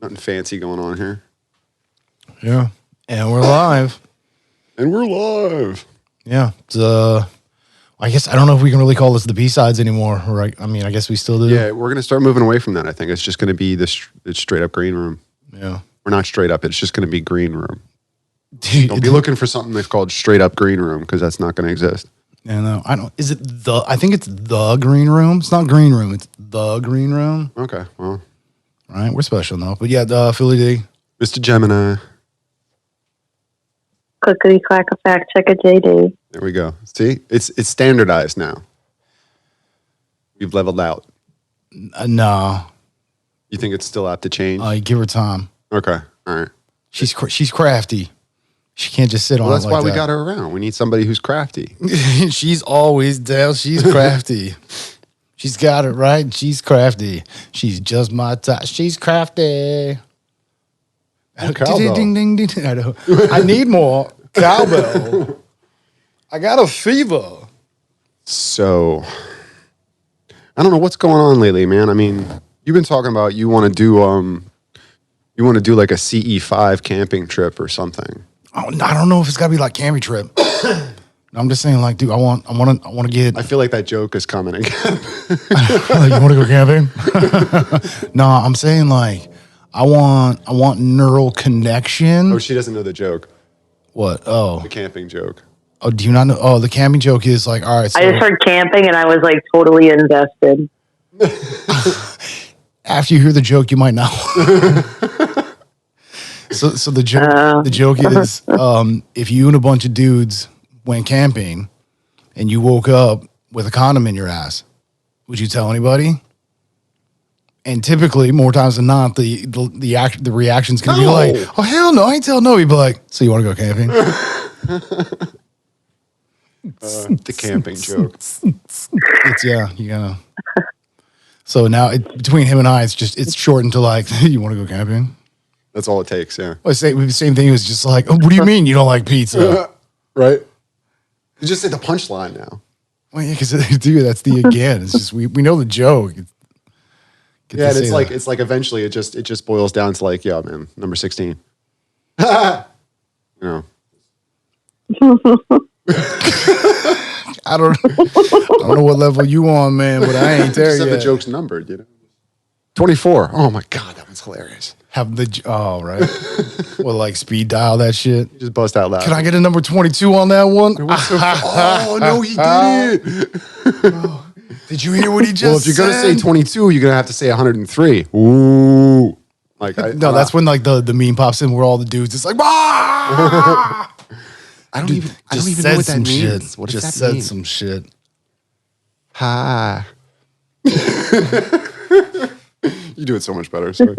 Nothing fancy going on here. Yeah. And we're live. Yeah. It's, I guess I don't know if we can really call this the B-sides anymore, right? I mean, I guess we still do. Yeah, we're going to start moving away from that, I think. It's just going to be it's straight up green room. Yeah. Or not straight up. It's just going to be green room. Dude, Don't be looking for something that's called straight up green room because that's not going to exist. Yeah, no, I don't. Is it the? I think it's the green room. It's not green room. It's the green room. Okay, well. All right, we're special enough. But yeah, the Philly D. Mr. Gemini. Clickety clack a fact checker JD. There we go. See, it's standardized now. We've leveled out. No. You think it's still apt to change? Give her time. Okay, all right. She's crafty. She can't just sit on. Well, that's it like why we that. got her around. We need somebody who's crafty. She's always down. She's crafty. She's got it right. She's crafty. She's just my type. She's crafty. Cowbell. Ding, ding, ding, ding. I need more cowbell. I got a fever. So, I don't know what's going on lately, man. I mean, you've been talking about you want to do like a CE5 camping trip or something. I don't know if it's got to be like camping trip. I'm just saying, like, dude, I want to get. I feel like that joke is coming again. Like, you want to go camping? No, I'm saying like, I want neural connection. Oh, she doesn't know the joke. What? Oh, The camping joke. oh, do you not know? Oh, the camping joke is like, all right. So I just heard camping and I was like totally invested. after you hear the joke, you might not. So the joke is, if you and a bunch of dudes went camping and you woke up with a condom in your ass, would you tell anybody? And typically, more times than not, the reaction's gonna be like, "Oh hell no, I ain't tell no." You'd be like, "So you want to go camping?" The camping joke. It's you gotta. So now between him and I, it's shortened to like, "You want to go camping?" That's all it takes, yeah. Well, the same thing was just like, oh, what do you mean you don't like pizza? Right? You just say the punchline now. Well, yeah, because dude, that's the again. It's just we know the joke. Yeah, and it's like eventually it just boils down to like, yeah, man, number 16. You know. I don't know what level you on, man, but I ain't there Just yet. have the joke's numbered, you know. 24. Oh my god, that one's hilarious. Right. Well, like speed dial that shit. You just bust out loud. Can I get a number 22 on that one? Oh no, he did it. Did you hear what he just Well, if you're gonna said? say 22, you're gonna have to say 103. Ooh. Like No, that's when like the meme pops in where all the dudes it's like, ah! I don't even know what that means. What does just that said mean? some shit. Ha. You do it so much better. Sorry.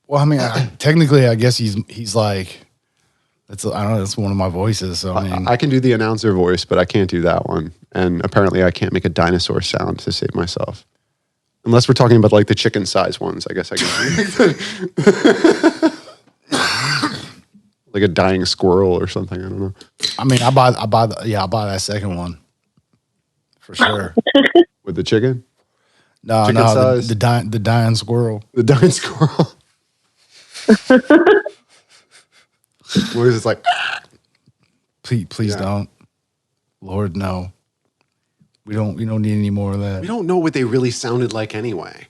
Well, I mean, technically, I guess he's like, I don't know. That's one of my voices. So I mean, I can do the announcer voice, but I can't do that one. And apparently, I can't make a dinosaur sound to save myself. Unless we're talking about like the chicken size ones, I guess I can. Like a dying squirrel or something. I don't know. I mean, I'll buy that second one for sure. With the chicken? No, Chicken size? the dying squirrel. The dying squirrel. What is it like? Please don't. Lord, no. We don't need any more of that. We don't know what they really sounded like anyway.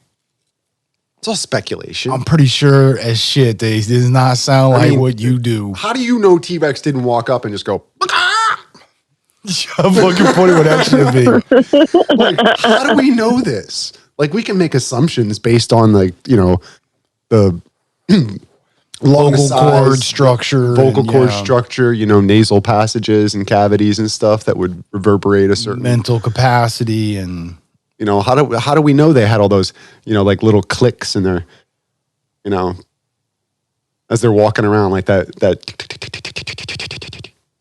It's all speculation. I'm pretty sure as shit they does not sound like what you do. How do you know T-Rex didn't walk up and just go, How fucking funny would that shit be? like, how do we know this? Like, we can make assumptions based on, like, you know, the Vocal cord structure. vocal cord structure, you know, nasal passages and cavities and stuff that would reverberate a certain mental capacity and... You know, how do we know they had all those, you know, like little clicks in their, you know, as they're walking around like that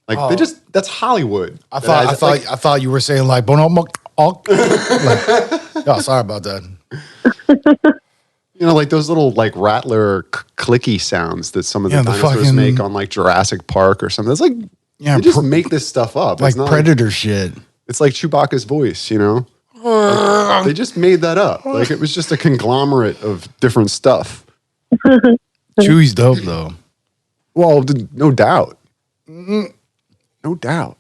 like they just that's Hollywood. I thought you were saying like oh, sorry about that. You know, like those little like rattler clicky sounds that some of the dinosaurs fucking, make on like Jurassic Park or something. It's like they just make this stuff up. Like Predator shit. It's like Chewbacca's voice, you know? Like, they just made that up. Like it was just a conglomerate of different stuff. Chewie's dope though. Well, no doubt. No doubt.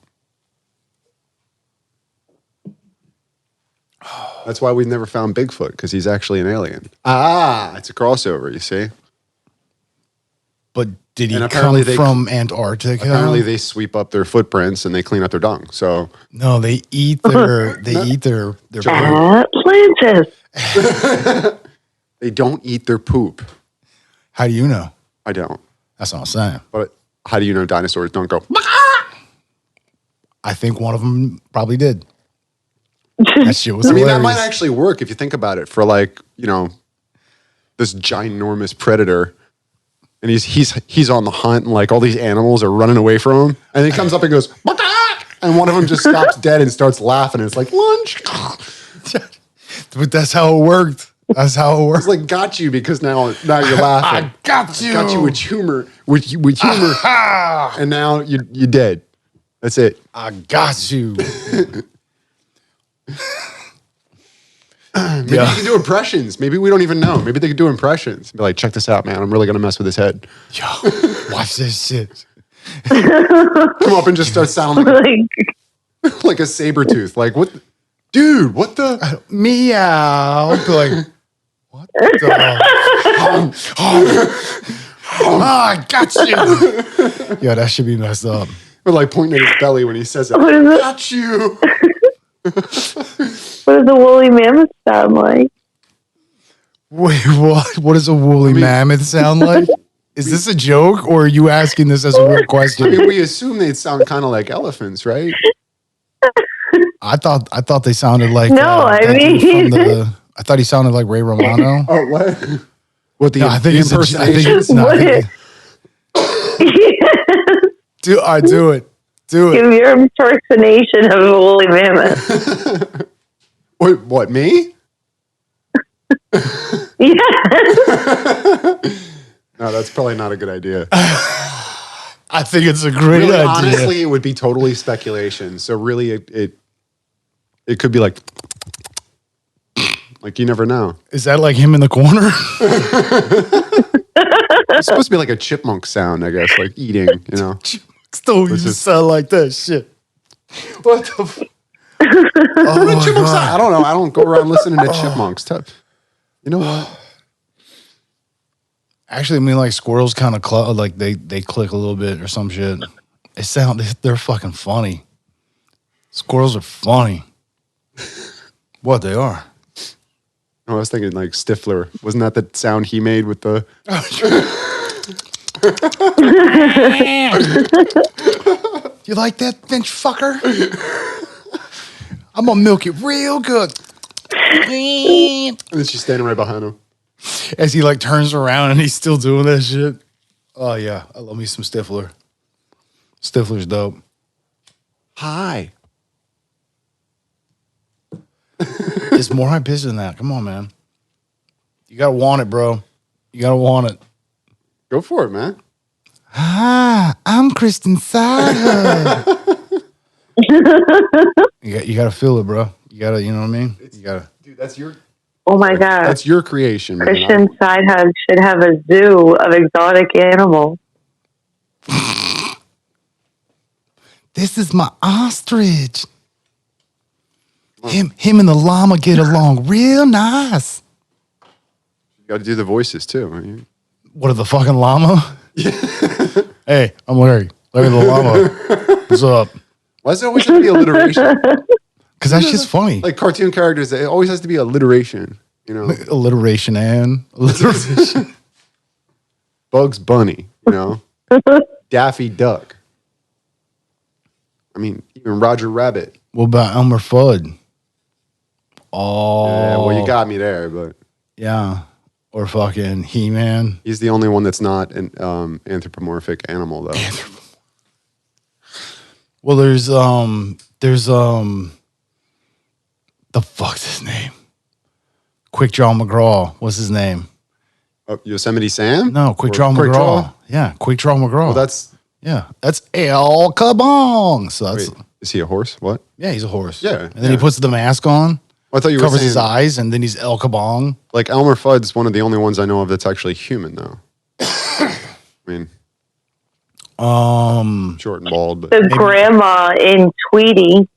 That's why we've never found Bigfoot, because he's actually an alien. Ah, it's a crossover, you see? But did he And come apparently from Antarctica? Apparently they sweep up their footprints and they clean up their dung. So No, they eat their their poop. Atlantis. they don't eat their poop. How do you know? I don't. That's what I'm saying. But how do you know dinosaurs don't go? I think one of them probably did. That shit was I mean, hilarious. that might actually work if you think about it. For like, this ginormous predator, and he's on the hunt, and like all these animals are running away from him, and he comes up and goes, and one of them just stops dead and starts laughing, and it's like lunch. But that's how it worked. That's how it worked. It's like got you because now you're laughing. I got you. Got you with humor, with humor, and now you're dead. That's it. I got you. Maybe you can do impressions. Maybe we don't even know. Maybe they could do impressions. Be like, check this out, man. I'm really gonna mess with his head. Yo, watch this shit. Come up and just start sounding like a saber tooth. Like what, dude? What the meow? Like what the? I got you. Yeah, that should be messed up. Or like pointing at his belly when he says it. What is it? Got you. What does a woolly mammoth sound like? Wait, what? What does a woolly mammoth sound like? Is this a joke, or are you asking this as a real question? I mean, we assume they'd sound kind of like elephants, right? I thought they sounded like No, that dude from I thought he sounded like Ray Romano. Oh, what? What the, No, I think the it's impersonations? no, I think Give do it. Do it. your impersonation of a woolly mammoth. What, me? Yes. No, that's probably not a good idea. I think it's a great Really, idea. honestly, it would be totally speculation. So really, it could be like you never know. Is that like him in the corner? It's supposed to be like a chipmunk sound, I guess, like eating, Still, you just sound like that shit. What the? What do chipmunks sound? I don't know. I don't go around listening to chipmunks. You know what? Actually, I mean, like squirrels kind of like they click a little bit or some shit. They're fucking funny. Squirrels are funny. What they are. I was thinking like Stifler. Wasn't that the sound he made with the? You like that, Finch fucker? I'm gonna milk it real good. And then she's standing right behind him. As he like turns around and he's still doing that shit. Oh yeah, I love me some Stifler. Stifler's dope. Hi. It's more high pitched than that. Come on, man. You gotta want it, bro. You gotta want it. Go for it, man. Hi, I'm Kristen Sider. you gotta feel it, bro. You gotta, you know what I mean? You gotta. Dude, that's your. Oh my God. That's your creation, man. Christian Side Hug should have a zoo of exotic animals. This is my ostrich. Him and the llama get along real nice. You got to do the voices too. What are the fucking llama? Hey, I'm Larry. Larry the llama. What's up? Why does it always have to be alliteration? Because that shit's funny. Like cartoon characters, it always has to be alliteration. Alliteration and alliteration. Bugs Bunny, Daffy Duck. I mean, even Roger Rabbit. What about Elmer Fudd? Oh, Yeah, well, you got me there, but yeah, or fucking He-Man. he's the only one that's not an anthropomorphic animal, though. Well, there's the fuck's his name? Quick Draw McGraw. What's his name? Yosemite Sam? No, Quick Or Draw Quick McGraw. Draw? Yeah, Quick Draw McGraw. Well, that's El Kabong. So that's wait, is he a horse? What? yeah, he's a horse. Yeah, and then yeah. he puts the mask on. I thought you were covers saying his eyes, and then he's El Kabong. like Elmer Fudd's one of the only ones I know of that's actually human, though. I mean, short and bald, but The grandma in Tweety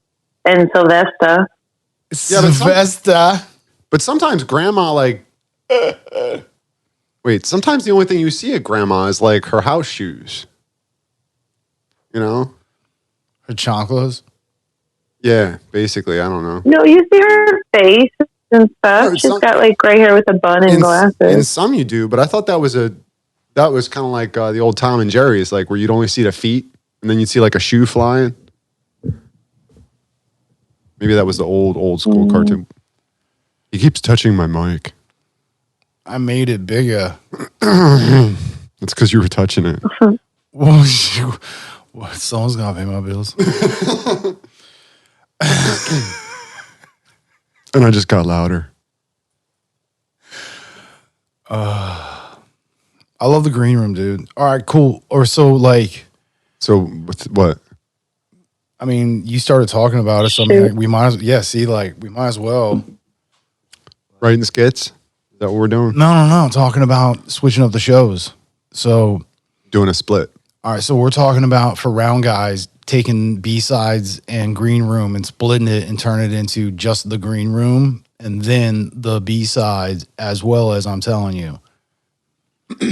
and Sylvester. Sylvester. but sometimes grandma like. Wait, sometimes the only thing you see at grandma is like her house shoes. You know? Her chanclas. Yeah, basically. I don't know. No, you see her face and stuff. No, She's got like gray hair with a bun and In glasses. some you do, but I thought that was kind of like the old Tom and Jerry's, like where you'd only see the feet and then you'd see like a shoe flying. Maybe that was the old school cartoon. He keeps touching my mic. I made it bigger. That's because you were touching it. Well, someone's gonna pay my bills. And I just got louder. I love the green room, dude. All right, cool. Or so like, So what? I mean, you started talking about it, so I mean, we might we might as well. Writing skits? Is that what we're doing? No. Talking about switching up the shows. So, Doing a split. all right, so we're talking about for round guys taking B-sides and green room and splitting it and turning it into just the green room and then the B-sides as well as I'm telling you.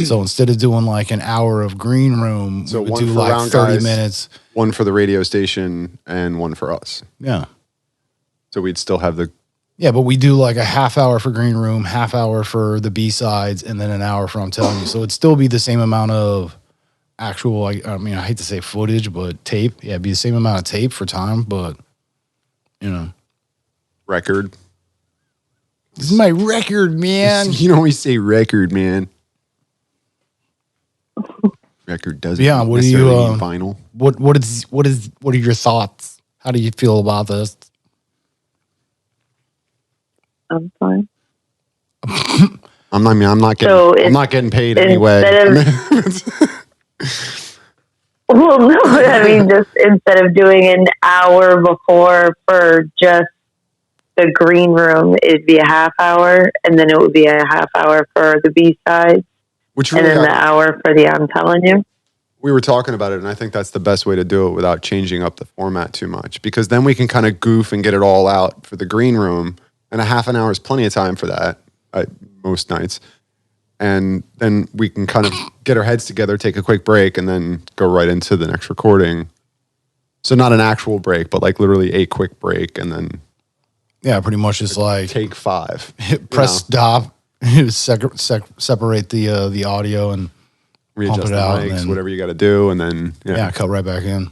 So instead of doing like an hour of green room, So we would one do for like round 30 guys. minutes. One for the radio station and one for us. Yeah. So we'd still have the. Yeah, but we do like a half hour for green room, half hour for the B-sides, and then an hour for I'm telling you. So it'd still be the same amount of actual, I mean, I hate to say footage, but tape. Yeah, it'd be the same amount of tape for time, but, you know. Record. This is my record, man. You know we say record, man. Record doesn't Yeah, what do you, necessarily mean vinyl. What are your thoughts? How do you feel about this? I'm fine. I'm not getting paid anyway. Well, no, I mean, just instead of doing an hour before for just the green room, it'd be a half hour, and then it would be a half hour for the B-side, Which and really then the hour for the I'm telling you. we were talking about it, and I think that's the best way to do it without changing up the format too much, because then we can kind of goof and get it all out for the green room, and a half an hour is plenty of time for that most nights. And then we can kind of get our heads together, take a quick break, and then go right into the next recording. So not an actual break, but like literally a quick break, and then Yeah, pretty much just like take 5. press stop, separate the audio and Readjust pump the it out, mics, and then- whatever you got to do, and then cut right back in.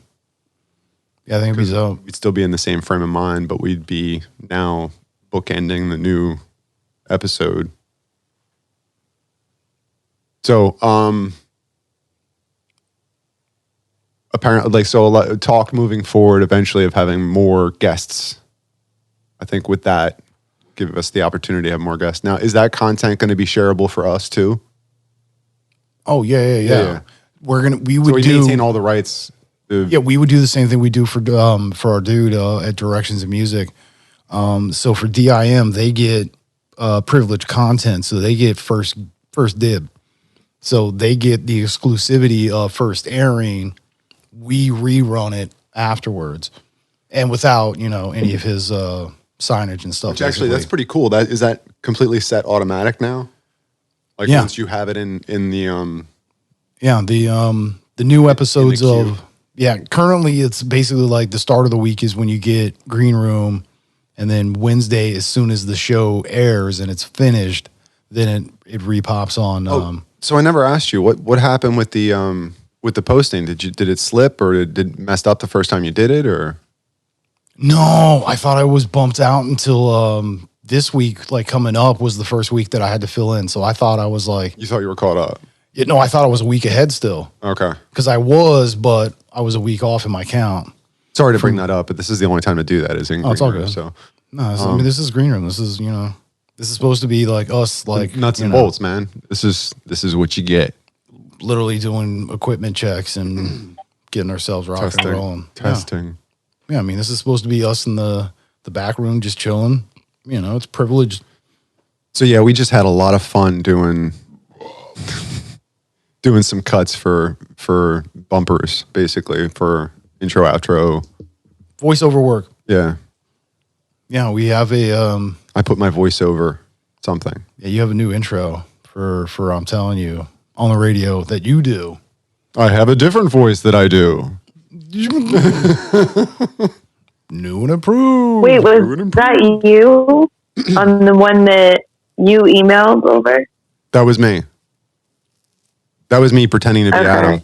Yeah, I think it'd be dope. we'd still be in the same frame of mind, but we'd be now bookending the new episode. So, apparently, like, so a lot, talk moving forward eventually of having more guests. I think with that, give us the opportunity to have more guests. Now, is that content going to be shareable for us too? Oh yeah. We would maintain all the rights. we would do the same thing we do for our dude at Directions of Music. So for DIM, they get privileged content, so they get first dib. So they get the exclusivity of first airing. We rerun it afterwards, and without any of his signage and stuff. Which actually, that's pretty cool. Is that completely set automatic now? Like once you have it in the the new episodes queue. of currently it's basically like the start of the week is when you get Green Room, and then Wednesday as soon as the show airs and it's finished, then it repops on. So I never asked you what happened with the posting. Did it slip, or did it messed up the first time you did it, or? No, I thought I was bumped out until this week, like coming up was the first week that I had to fill in. So I thought I was like, You thought you were caught up. I thought I was a week ahead still. Okay. Because I was, but I was a week off in my count. Sorry to bring that up, but this is the only time to do that is in Green it's all Room, good. So No, I mean, this is Green Room. This is, this is supposed to be like us, like nuts and bolts, man. This is what you get. literally doing equipment checks and getting ourselves rocking and rolling. Testing. Yeah, I mean, this is supposed to be us in the back room just chilling, It's privileged. So yeah, we just had a lot of fun doing some cuts for bumpers, basically for intro, outro. Voiceover work. Yeah, Yeah, we have a I put my voice over something. yeah, you have a new intro for I'm telling you on the radio that you do. I have a different voice that I do. New and approved. Wait, was that you on the one that you emailed over? That was me. That was me pretending to be Adam.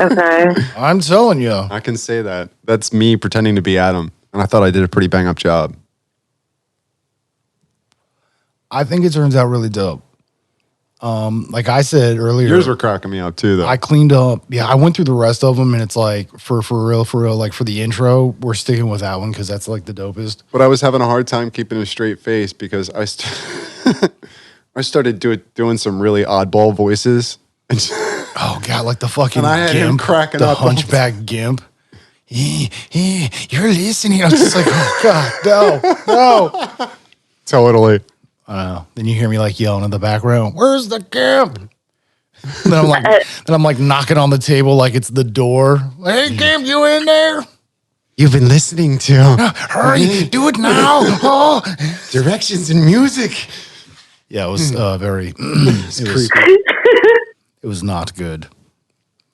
Okay. I'm telling you. I can say that. That's me pretending to be Adam. And I thought I did a pretty bang up job. I think it turns out really dope. Like I said earlier, Yours were cracking me up too, though. I cleaned up. Yeah, I went through the rest of them, and it's like for real, like for the intro, we're sticking with that one because that's like the dopest. But I was having a hard time keeping a straight face because I started doing some really oddball voices. Oh god, like the fucking And I had him gimp, cracking the up all the hunchback gimp. You're listening. I'm just like, oh god, no. Totally. I don't know. Then you hear me like yelling in the background, "Where's the gimp?" Then I'm like knocking on the table like it's the door. Hey, gimp, you in there? You've been listening to Hurry, do it now. Oh. Directions in Music. Yeah, it was very. Creepy. It was not good.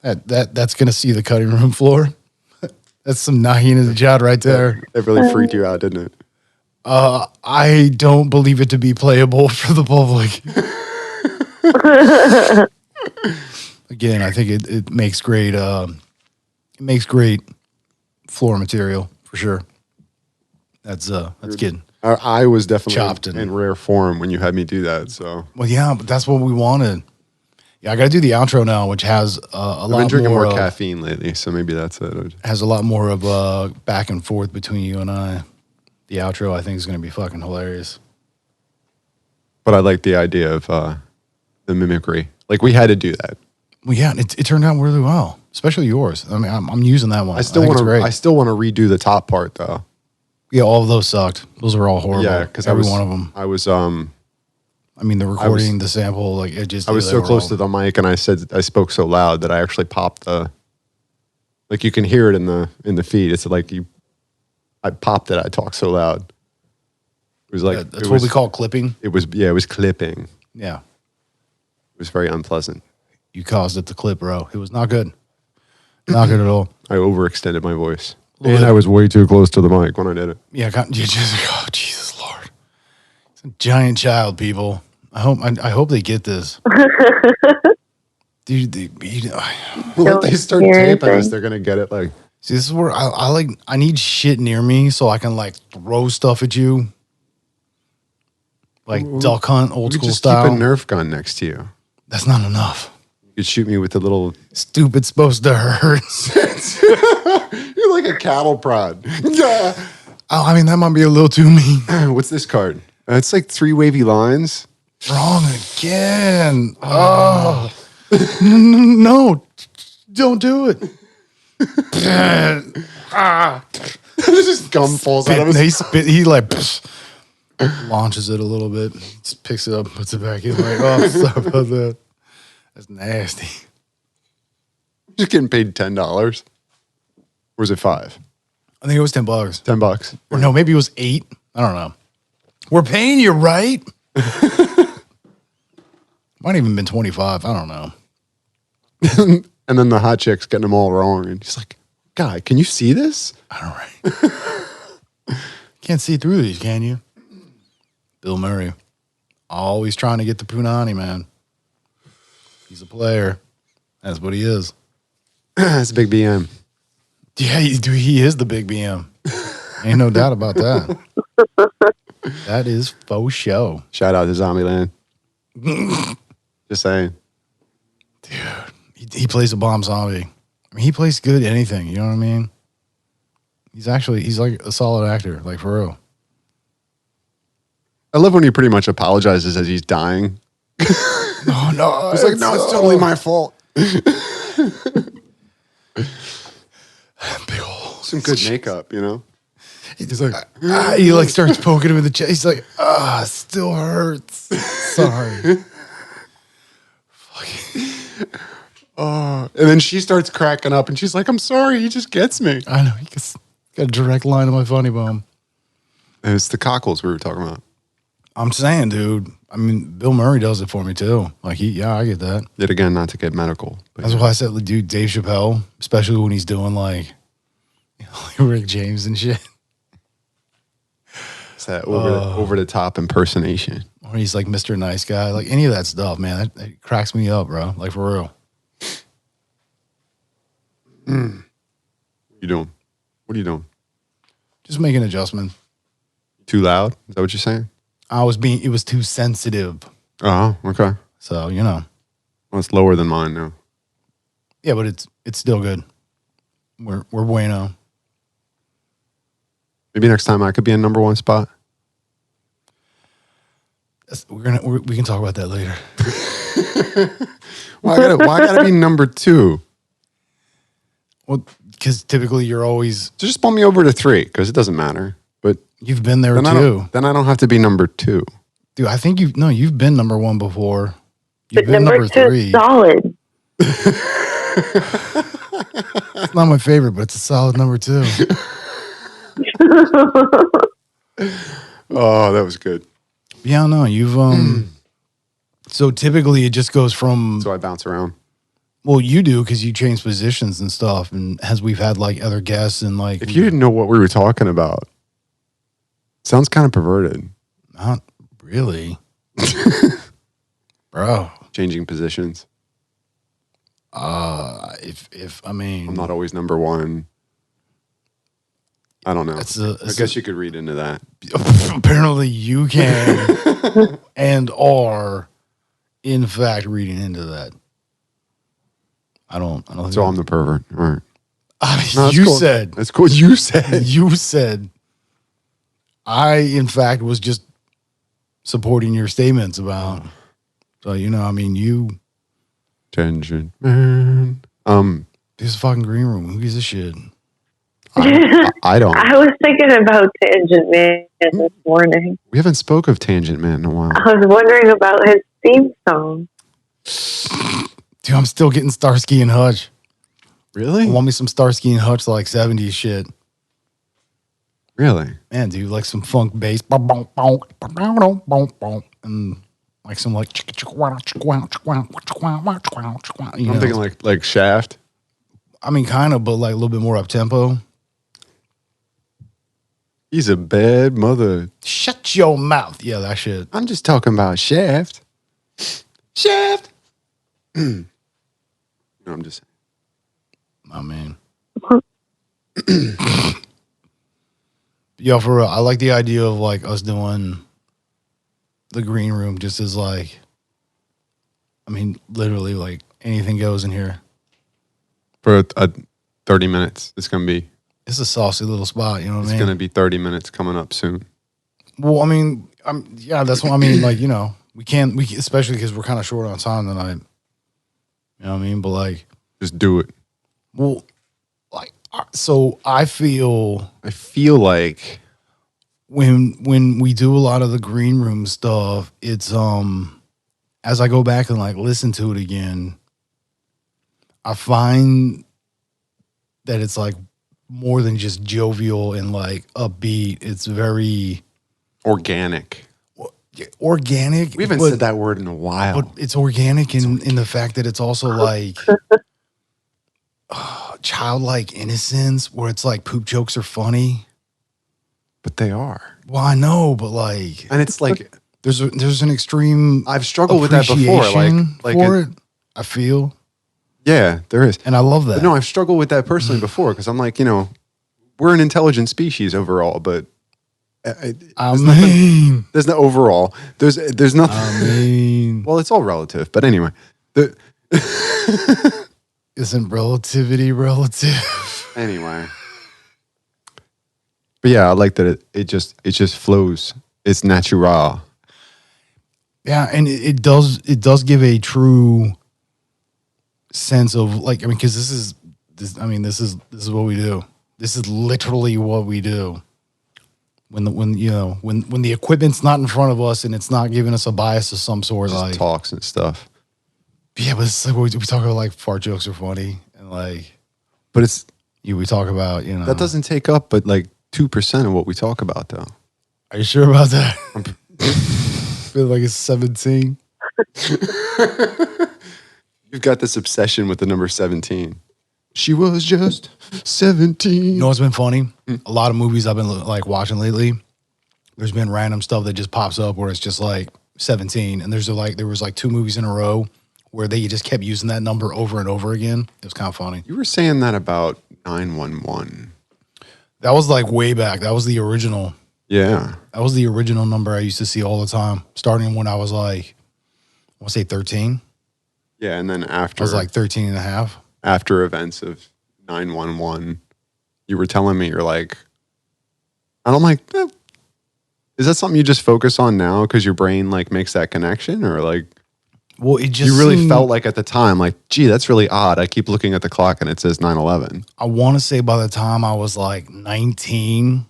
That's gonna see the cutting room floor. That's some Nahin in the Jad right there. It really freaked you out, didn't it? I don't believe it to be playable for the public. Again, I think it makes great floor material for sure. That's good. I was definitely Chopped in rare form when you had me do that. So Well, yeah, but that's what we wanted. Yeah, I got to do the outro now, which has a lot more. I've been drinking more caffeine lately, so maybe that's it. Has a lot more of back and forth between you and I. The outro, I think, is going to be fucking hilarious. But I like the idea of the mimicry. Like we had to do that. Well, yeah, it turned out really well, especially yours. I mean, I'm using that one. I still want to redo the top part though. Yeah, all of those sucked. Those were all horrible. Yeah, because every one of them. I was I mean, the recording, the sample, like it just. I was so close to the mic, and I spoke so loud that I actually popped the. Like you can hear it in the feed. It's like I popped it. I talked so loud. It was like that's what we call clipping. It was clipping. Yeah, it was very unpleasant. You caused it to clip, bro. It was not good. Not good at all. I overextended my voice, and I was way too close to the mic when I did it. Yeah, you just oh Jesus Lord, it's a giant child, people. I hope they get this. Dude, If they start taping us, they're gonna get it. Like, see, this is where I need shit near me so I can like throw stuff at you, like duck hunt, old school style. Keep a Nerf gun next to you. That's not enough. You could shoot me with the little stupid supposed to hurt. You're like a cattle prod. Yeah. Oh, I mean that might be a little too mean. What's this card? It's like 3 wavy lines. Wrong again. Oh. No, don't do it. Just gum falls out of his. He like launches it a little bit, just picks it up, puts it back in. Like, oh, sorry about that. That's nasty. Just getting paid $10. Or was it $5? I think it was $10. $10. Or no, maybe it was $8. I don't know. We're paying you, right? Might even been 25. I don't know. And then the hot chick's getting them all wrong. And she's like, "Guy, can you see this?" I don't know. Can't see through these, can you? Bill Murray. Always trying to get the punani, man. He's a player. That's what he is. That's a big BM. Yeah, he is the big BM. Ain't no doubt about that. That is faux show. Shout out to Zombieland. Just saying. Dude, he plays a bomb zombie. I mean, he plays good anything. You know what I mean? He's like a solid actor, like for real. I love when he pretty much apologizes as he's dying. No. He's like, no, it's totally my fault. Big ol' Some good makeup, you know? He's like, he like starts poking him in the chest. He's like, still hurts. Sorry. And then she starts cracking up, and she's like, "I'm sorry, he just gets me." I know. He got a direct line to my funny bone. And it's the cockles we were talking about. I'm saying, dude. I mean, Bill Murray does it for me too. Like, I get that. Yet again, not to get medical. But That's why I said, dude, Dave Chappelle, especially when he's doing like Rick James and shit. It's that over the top impersonation. Or he's like Mr. Nice Guy. Like any of that stuff, man. That cracks me up, bro. Like for real. What are you doing? What are you doing? Just make an adjustment. Too loud? Is that what you're saying? It was too sensitive. Oh, okay. So, Well, it's lower than mine now. Yeah, but it's still good. We're bueno. Maybe next time I could be in number one spot. We can talk about that later. Why gotta be number two? Well, because typically you're always Just bump me over to 3 because it doesn't matter. But you've been there then too. then I don't have to be number 2. Dude, I think you've been number 1 before. You've But been number 2 3. is solid. It's not my favorite, but it's a solid number 2. Oh, that was good. Yeah, no, you've so typically it just goes from So I bounce around. well, you do because you change positions and stuff, and as we've had like other guests and like If you didn't know what we were talking about, sounds kind of perverted. not really, bro. Changing positions. If I mean, I'm not always number 1. I don't know. I guess you could read into that. Apparently, you can and are in fact reading into that. I don't. So I'm the pervert. All right. I mean, No, that's you cool. said. That's cool. You said. You said. I, in fact, was just supporting your statements about. So I mean, you. Tangent man. This fucking green room. Who gives a shit? I don't. I was thinking about Tangent Man this morning. We haven't spoke of Tangent Man in a while. I was wondering about his theme song. Dude, I'm still getting Starsky and Hutch. Really? I want me some Starsky and Hutch like 70s shit. Really? Man, dude, like some funk bass. And like some like I'm thinking like Shaft. I mean, kind of, but like a little bit more up tempo. He's a bad mother. Shut your mouth. Yeah, that shit. I'm just talking about Shaft. Shaft. No, I'm just. I mean, yo, for real, I like the idea of like us doing the green room just as like, I mean, literally like anything goes in here. For a 30 minutes. It's going to be. It's a saucy little spot, you know what I It's mean? going to be 30 minutes coming up soon. Well, I mean, yeah, that's what I mean. Like, we especially because we're kind of short on time tonight. You know what I mean? But like, Just do it. well, like, so I feel like when we do a lot of the green room stuff, it's as I go back and like listen to it again, I find that it's like more than just jovial and like upbeat. It's very organic. organic. We haven't said that word in a while. But it's organic in the fact that it's also like childlike innocence, where it's like poop jokes are funny. But they are. Well, I know, but like, and it's like there's an extreme. I've struggled with that before. Like for it, I feel. Yeah, there is, and I love that. But no, I've struggled with that personally before because I'm like, we're an intelligent species overall, but there's no overall. There's nothing. I mean, well, it's all relative, but anyway, isn't relativity relative? Anyway, but yeah, I like that it just flows. It's natural. Yeah, and it does give a true sense of like, I mean, because this is what we do. This is literally what we do. when the equipment's not in front of us and it's not giving us a bias of some sort, Just like talks and stuff. yeah, but it's like we talk about like fart jokes are funny and like, But it's we talk about that doesn't take up but like 2% of what we talk about though. Are you sure about that? I feel like it's 17. You've got this obsession with the number 17. She was just 17. You know what's been funny? A lot of movies I've been like watching lately. There's been random stuff that just pops up where it's just like 17, and there was like 2 movies in a row where they just kept using that number over and over again. It was kind of funny. You were saying that about 911. That was like way back. That was the original. Yeah. That was the original number I used to see all the time, starting when I was like, I want to say 13. Yeah, and then I after was like 13 and a half. After events of 911, you were telling me you're like, and I'm like, is that something you just focus on now because your brain like makes that connection, or like, well, it just you really felt like at the time, like, gee, that's really odd. I keep looking at the clock and it says 9/11. I want to say by the time I was like 19,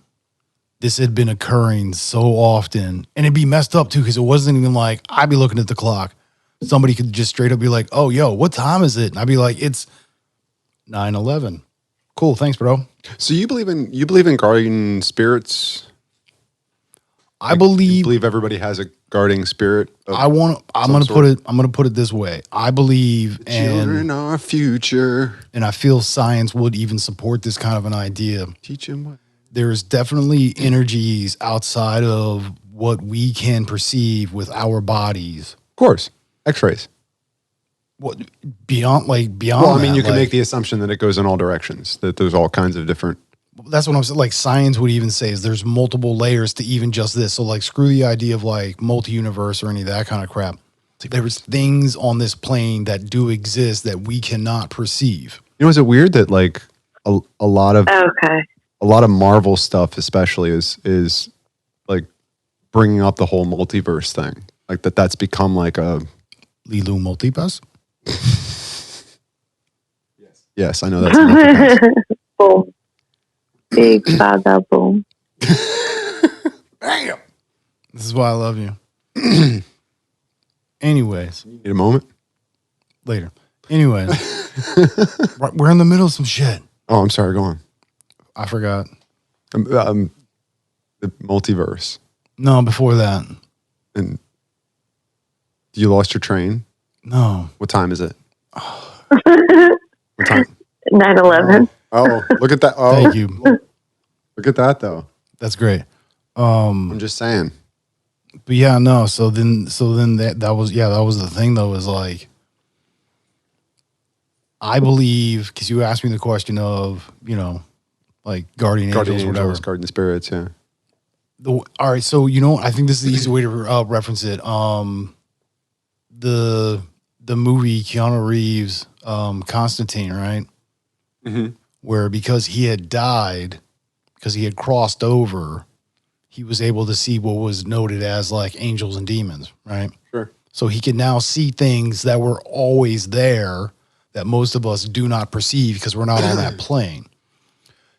this had been occurring so often, and it'd be messed up too because it wasn't even like I'd be looking at the clock. Somebody could just straight up be like, "Oh, yo, what time is it?" And I'd be like, "It's 9:11." Cool, thanks, bro. So you believe in guardian spirits? I You believe believe everybody has a guarding spirit? I'm gonna put it this way. I believe, Children are future. and I feel science would even support this kind of an idea. Teach them what. There's definitely energies outside of what we can perceive with our bodies. Of course, X-rays. What beyond? Well, I mean, that, you can like, make the assumption that it goes in all directions. That there's all kinds of different. That's what I'm saying. Like science would even say is there's multiple layers to even just this. So like screw the idea of like multi-universe or any of that kind of crap. There's things on this plane that do exist that we cannot perceive. You know, is it weird that like a lot of Okay. a lot of Marvel stuff, especially, is like bringing up the whole multiverse thing. Like that's become like a Lilu multipass. yes, I know that's a multiverse. Boom. Big bada boom. Bam. This is why I love you. Anyways, Need a moment. later. Anyways, we're in the middle of some shit. Oh, I'm sorry. Go on. I forgot. The multiverse. No, before that. And you lost your train. No. What time is it? What time? 9/11. Oh, look at that. Oh, Thank you. Look at that though. That's great. I'm just saying. But yeah, no. So then that was the thing though, is like, I believe, because you asked me the question of, like guardian angels or whatever. Guardian spirits, yeah. All right, so I think this is the easy way to reference it. The movie Keanu Reeves, Constantine, right? Mm-hmm. Where because he had died, because he had crossed over, he was able to see what was noted as like angels and demons, right? Sure. So he can now see things that were always there that most of us do not perceive because we're not on that plane.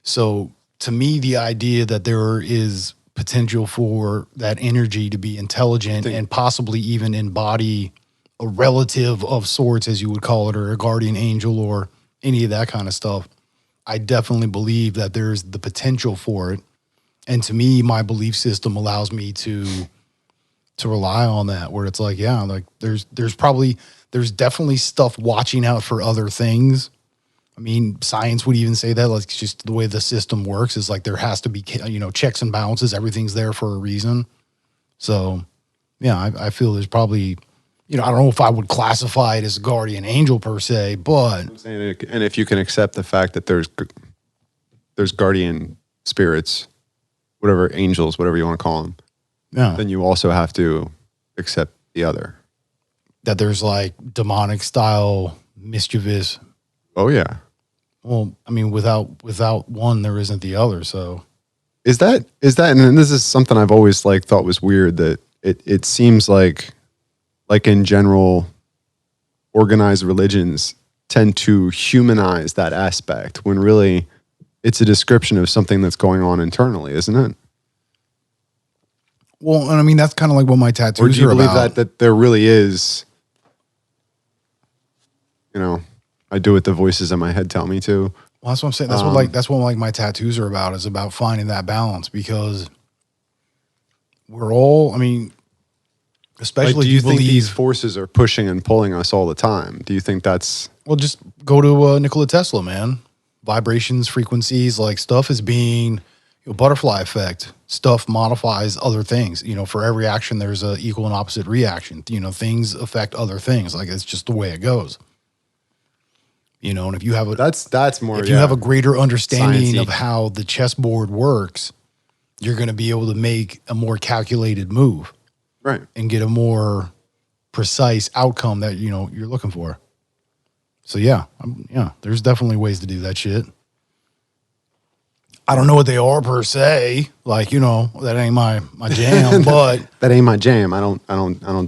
So to me, the idea that there is potential for that energy to be intelligent and possibly even embody a relative of sorts, as you would call it, or a guardian angel or any of that kind of stuff, I definitely believe that there's the potential for it. And to me, my belief system allows me to rely on that, where it's like, yeah, like there's definitely stuff watching out for other things. I mean, science would even say that, like, it's just the way the system works is like there has to be, checks and balances. Everything's there for a reason. So, yeah, I feel there's probably, I don't know if I would classify it as a guardian angel per se, but And if you can accept the fact that there's guardian spirits, whatever, angels, whatever you want to call them, yeah, then you also have to accept the other. that there's like demonic style mischievous. Oh yeah. Well, I mean, without one, there isn't the other. So Is that and this is something I've always like thought was weird, that it seems like in general organized religions tend to humanize that aspect when really it's a description of something that's going on internally, isn't it? Well, and I mean, that's kind of like what my tattoos Or do you are believe about. that there really is, you know, I do what the voices in my head tell me to? Well, that's what I'm saying. That's what like my tattoos are about, is about finding that balance, because we're all, I mean, especially Like, do if you think believe, these forces are pushing and pulling us all the time? Do you think that's... well, just go to Nikola Tesla, man. Vibrations, frequencies, like stuff is being, butterfly effect. Stuff modifies other things. For every action, there's a equal and opposite reaction. Things affect other things. Like, it's just the way it goes. And if you have That's more, if you have a greater understanding Sciencey. of how the chessboard works, you're going to be able to make a more calculated move Right. and get a more precise outcome that you're looking for. So yeah, there's definitely ways to do that shit. I don't know what they are per se, like that ain't my jam, but That ain't my jam. I don't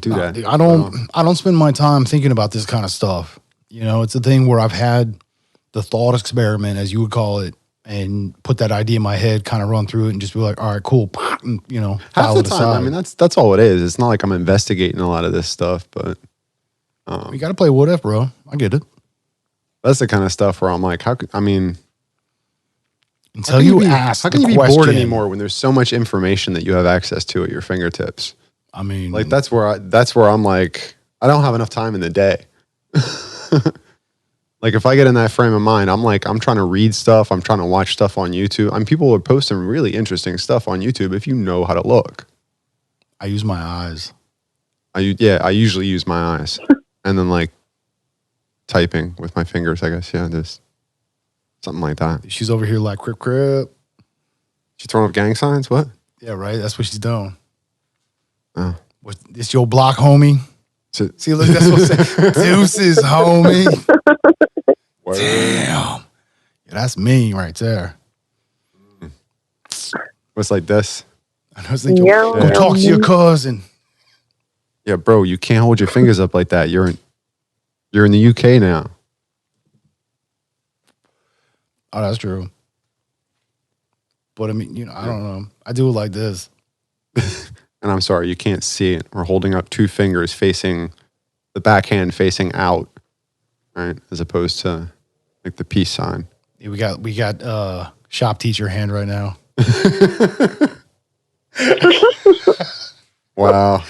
do that. I don't spend my time thinking about this kind of stuff. It's a thing where I've had the thought experiment, as you would call it, and put that idea in my head, kind of run through it, and just be like, all right, cool, and Half file the it time, aside. I mean, that's all it is. It's not like I'm investigating a lot of this stuff, but You got to play what if, bro. I get it. that's the kind of stuff where I'm like, until how you ask, how can you be bored anymore when there's so much information that you have access to at your fingertips? I mean, Like, that's where I'm like, I don't have enough time in the day. Like, if I get in that frame of mind, I'm like, I'm trying to read stuff. I'm trying to watch stuff on YouTube. People are posting really interesting stuff on YouTube if you know how to look. I use my eyes. I usually use my eyes. And then, like, typing with my fingers, I guess. Yeah, just something like that. She's over here like crip. She throwing up gang signs? What? Yeah, right. That's what she's doing. Oh. It's your block, homie. See, look, that's what I'm saying. Deuces, homie. Word. Damn. Yeah, that's me right there. What's like this? I was thinking, Yeah. go talk to your cousin. Yeah, bro, you can't hold your fingers up like that. You're in the UK now. Oh, that's true. But I mean, I don't know. I do it like this. And I'm sorry, you can't see it. We're holding up two fingers facing the backhand facing out, right? As opposed to like the peace sign. Yeah, we got shop teacher hand right now. Wow.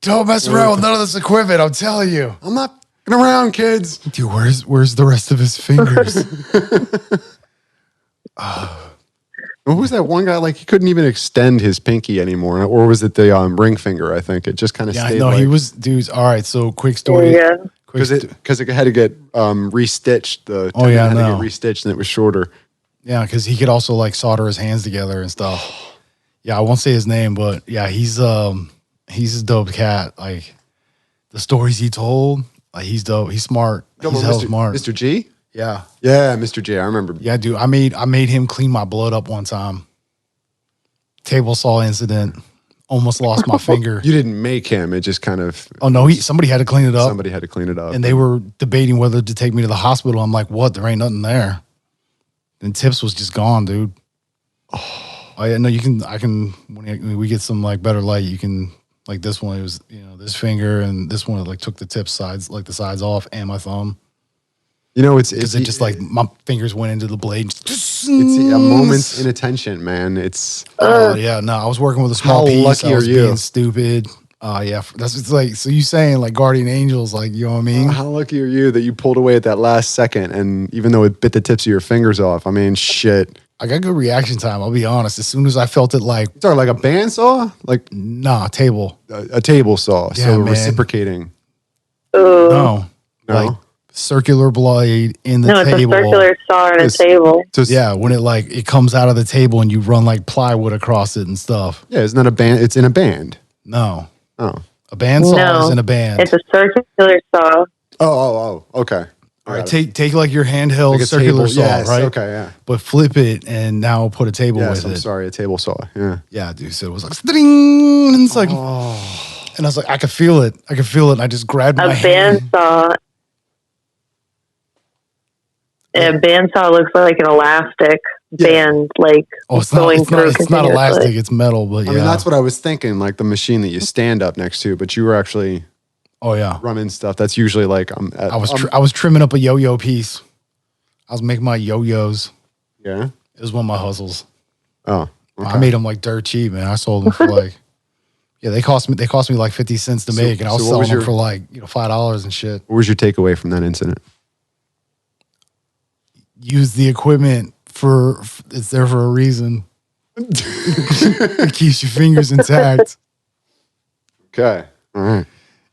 Don't mess around with none of this equipment, I'm telling you. I'm not f***ing around, kids. Dude, where's the rest of his fingers? Who was that one guy? Like, he couldn't even extend his pinky anymore, or was it the ring finger? I think it just kind of Yeah, stayed. no, like, he was, dudes. All right, so quick story. Yeah. because it had to get restitched. The Oh, yeah, tendon had no. to get restitched, and it was shorter. Yeah, because he could also like solder his hands together and stuff. Yeah, I won't say his name, but yeah, he's a dope cat. Like the stories he told, like he's dope. He's smart. Come He's on, hell Mr. smart. Mr. G. Yeah, Yeah, Mr. J. I remember. yeah, dude. I made him clean my blood up one time. Table saw incident. Almost lost my finger. You didn't make him. It just kind of. Oh no, somebody had to clean it up. Somebody had to clean it up. And they were debating whether to take me to the hospital. I'm like, what? There ain't nothing there. And Tips was just gone, dude. Oh yeah, no, I can, when we get some like better light, you can, like this one, it was, this finger, and this one, like took the tip sides, like the sides off, and my thumb. It's Just like my fingers went into the blade. It's a moment's inattention, man. It's Oh yeah, no, I was working with a small How piece. lucky I was are you? being stupid. Yeah, it's like, so you saying like guardian angels, like, you know what I mean? how lucky are you that you pulled away at that last second, and even though it bit the tips of your fingers off, I mean, shit. I got good reaction time. I'll be honest. As soon as I felt it, like, Sorry, like a bandsaw, like nah, table. a table saw, Yeah, so man. reciprocating. Ooh. No, No? like circular blade in the No, it's table. a circular saw on a It's- table. So Yeah, when it comes out of the table and you run like plywood across it and stuff. yeah, isn't that a band? It's in a band. No, Oh, a bandsaw No, is in a band. It's a circular saw. okay. All right, take like your handheld Like a circular table. saw, Yes, right? okay, yeah. But flip it and now put a table Yes, with I'm it. sorry, a table saw. Yeah. Yeah, dude. So it was like, ding, and it's like, Oh. and I was like, I could feel it. And I just grabbed A my hand. bandsaw. A bandsaw looks like an elastic. band, like it's going not, through it's not elastic, it's metal, but yeah. I mean, that's what I was thinking, like the machine that you stand up next to, but you were actually running stuff. That's usually like I was trimming up a yo-yo piece. I was making my yo-yos. Yeah. It was one of my hustles. Oh. Okay. I made them like dirt cheap, man. I sold them for like they cost me like 50 cents to make, and I was selling them for like $5 and shit. What was your takeaway from that incident? Use the equipment it's there for a reason. It keeps your fingers intact. Okay. All right.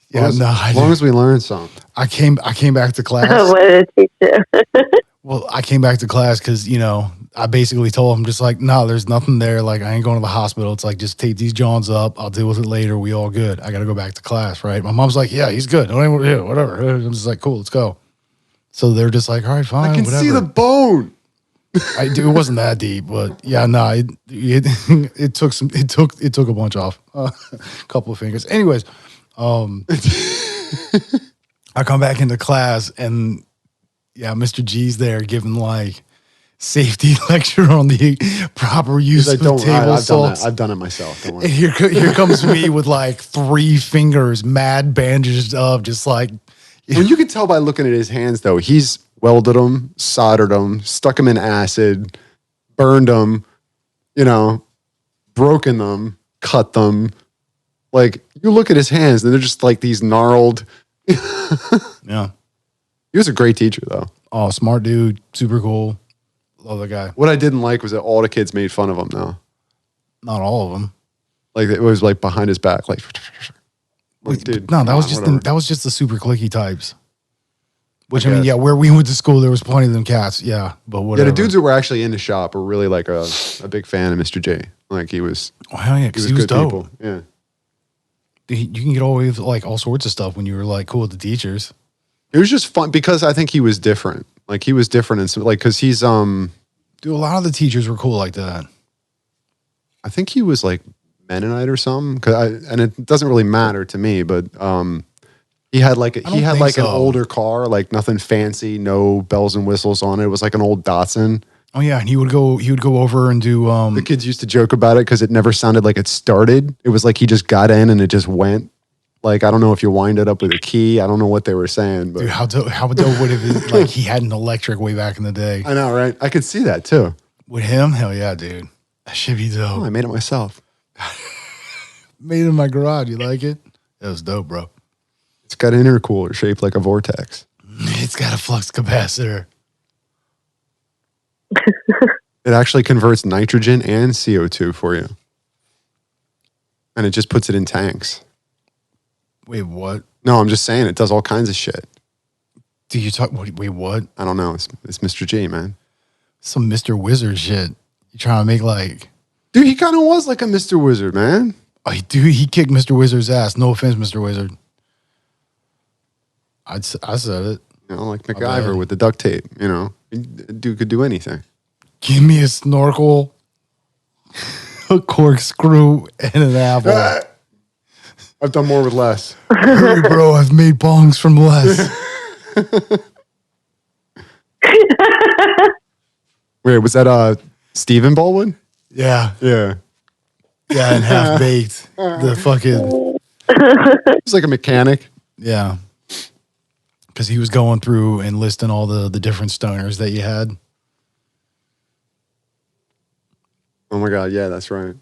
Yeah, as long as we learn something. I came back to class. what did it teach you? Well, I came back to class because, I basically told him just like, no, there's nothing there. Like, I ain't going to the hospital. It's like, just take these Johns up. I'll deal with it later. We all good. I got to go back to class, right? My mom's like, yeah, he's good. Yeah, whatever. I'm just like, cool, let's go. So they're just like, all right, fine, I can whatever. see the bone. It wasn't that deep, but yeah, no, it took a bunch off, a couple of fingers. Anyways, I come back into class and Mr. G's there giving like safety lecture on the proper use of table salts. I've done it myself. Don't worry. And here comes me with like 3 fingers, mad bandaged up, just like. Well, you could tell by looking at his hands, though. He's welded them, soldered them, stuck them in acid, burned them, broken them, cut them. Like, you look at his hands, and they're just like these gnarled. Yeah. He was a great teacher, though. Oh, smart dude. Super cool. Love the guy. What I didn't like was that all the kids made fun of him, though. Not all of them. Like, it was like behind his back. Like dude. No, that was just the super cliquey types. Which, I mean, where we went to school, there was plenty of them cats. Yeah, but whatever. Yeah, the dudes that were actually in the shop were really like a big fan of Mr. J. Like, he was. Oh, hell yeah, because he was dope. People. Yeah. You can get away with like all sorts of stuff when you were like cool with the teachers. It was just fun because I think he was different. Like, he was different and like, because he's Dude, a lot of the teachers were cool like that. I think he was like Mennonite or something. And it doesn't really matter to me, but he had like an older car, like nothing fancy, no bells and whistles on it. It was like an old Datsun. Oh yeah, and he would go over and do. The kids used to joke about it because it never sounded like it started. It was like he just got in and it just went. Like, I don't know if you wind it up with a key. I don't know what they were saying, but dude, how dope would it have been? Like, he had an electric way back in the day. I know, right? I could see that too. With him, hell yeah, dude, that should be dope. Oh, I made it myself. Made it in my garage. You like it? That was dope, bro. It's got an intercooler shaped like a vortex. It's got a flux capacitor. It actually converts nitrogen and CO2 for you. And it just puts it in tanks. Wait, what? No, I'm just saying it does all kinds of shit. Do you talk? Wait, what? I don't know. It's Mr. J, man. Some Mr. Wizard shit. You trying to make like... Dude, he kind of was like a Mr. Wizard, man. Oh, he kicked Mr. Wizard's ass. No offense, Mr. Wizard. I said it. Like MacGyver with the duct tape, Dude could do anything. Give me a snorkel, a corkscrew, and an apple. I've done more with less. Hurry, bro, I've made bongs from less. Wait, was that Stephen Baldwin? Yeah. Yeah. Yeah, and Half Baked. The fucking... It's like a mechanic. Yeah. Because he was going through and listing all the different stoners that you had. Oh my God, yeah, that's right.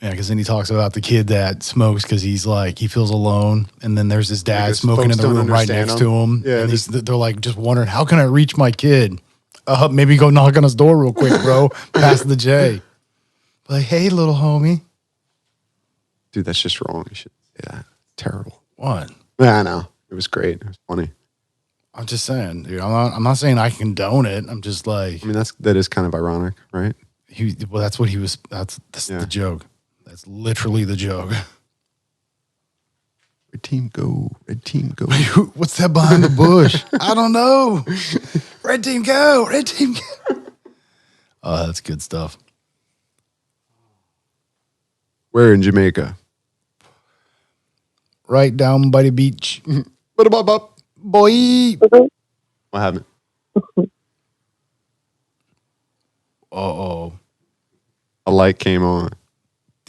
Yeah, because then he talks about the kid that smokes because he's like, he feels alone. And then there's his dad smoking in the room right next to him. Yeah, and they're like just wondering, how can I reach my kid? Maybe go knock on his door real quick, bro. Past the J. Like, hey, little homie. Dude, that's just wrong. You should say that. Terrible. What? Yeah, I know. It was great. It was funny. I'm just saying, dude. I'm not saying I condone it. I'm just like, I mean, that is kind of ironic, right? That's what he was. That's the joke. That's literally the joke. Red team go. Red team go. What's that behind the bush? I don't know. Red team go. Red team go. Oh, that's good stuff. Where in Jamaica? Right down by the beach. Boy. What happened? Uh-oh. A light came on.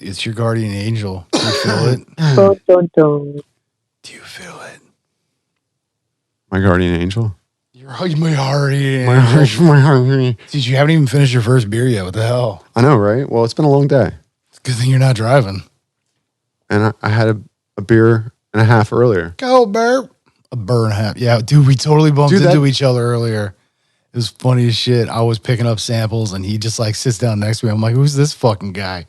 It's your guardian angel. Do you feel it? Dun, dun, dun. Do you feel it? My guardian angel. My guardian My angel. heart. Dude, you haven't even finished your first beer yet. What the hell? I know, right? Well, it's been a long day. It's a good thing you're not driving. And I had a beer and a half earlier. Go, Bert. A burr and a half. Yeah, dude, we totally bumped into each other earlier. It was funny as shit. I was picking up samples and he just like sits down next to me. I'm like, who's this fucking guy?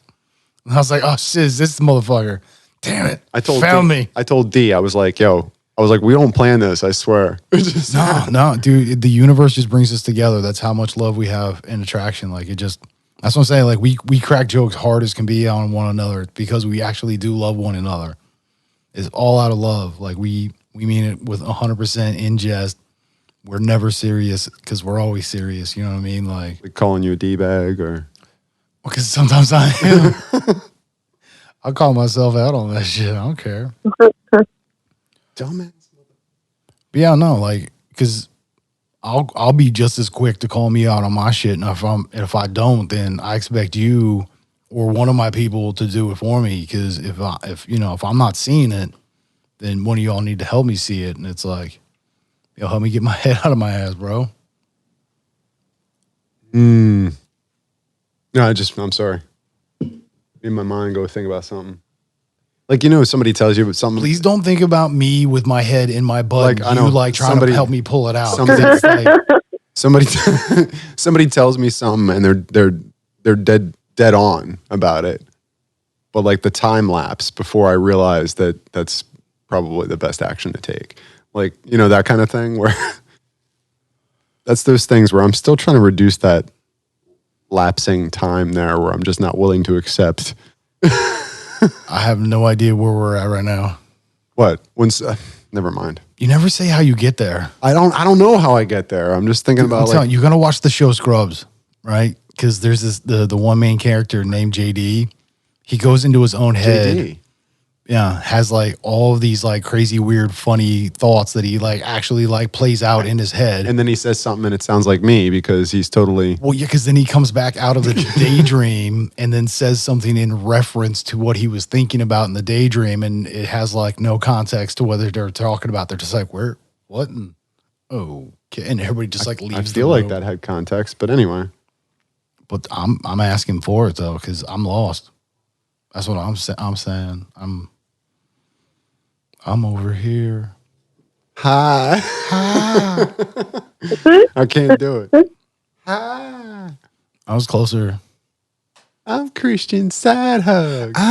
And I was like, oh shit, is this the motherfucker? Damn it. Found me. I told D, I was like, we don't plan this, I swear. No, dude, the universe just brings us together. That's how much love we have in attraction. Like that's what I'm saying. Like we crack jokes hard as can be on one another because we actually do love one another. It's all out of love. Like we mean it with 100% in jest. We're never serious because we're always serious. You know what I mean? Like calling you a D-bag or... Because sometimes I am. I call myself out on that shit. I don't care. Dumbass. But yeah, no, like, because I'll be just as quick to call me out on my shit. And if I don't, then I expect you or one of my people to do it for me. Because if I'm not seeing it, then one of y'all need to help me see it. And it's like, yo, help me get my head out of my ass, bro. No, I'm sorry. In my mind, go think about something. Like, somebody tells you something. Please don't think about me with my head in my butt. Like, I know, trying to help me pull it out. Somebody tells me something and they're dead on about it. But like the time lapse before I realize that that's probably the best action to take. Like, that kind of thing where that's those things where I'm still trying to reduce that lapsing time there where I'm just not willing to accept. I have no idea where we're at right now. What? Never mind. You never say how you get there. I don't know how I get there. I'm just thinking about you're gonna watch the show Scrubs, right? Because there's the one main character named JD. He goes into his own head. JD. Yeah, has like all of these like crazy, weird, funny thoughts that he like actually like plays out in his head. And then he says something and it sounds like me because he's totally... Well, yeah, because then he comes back out of the daydream and then says something in reference to what he was thinking about in the daydream. And it has like no context to whether they're talking about. They're just like, where, what? And, okay. And everybody just like leaves. I feel like that had context, but anyway. But I'm asking for it though, because I'm lost. That's what I'm saying. I'm over here. Hi. I can't do it. Hi. I was closer. I'm Christian Side Hug. So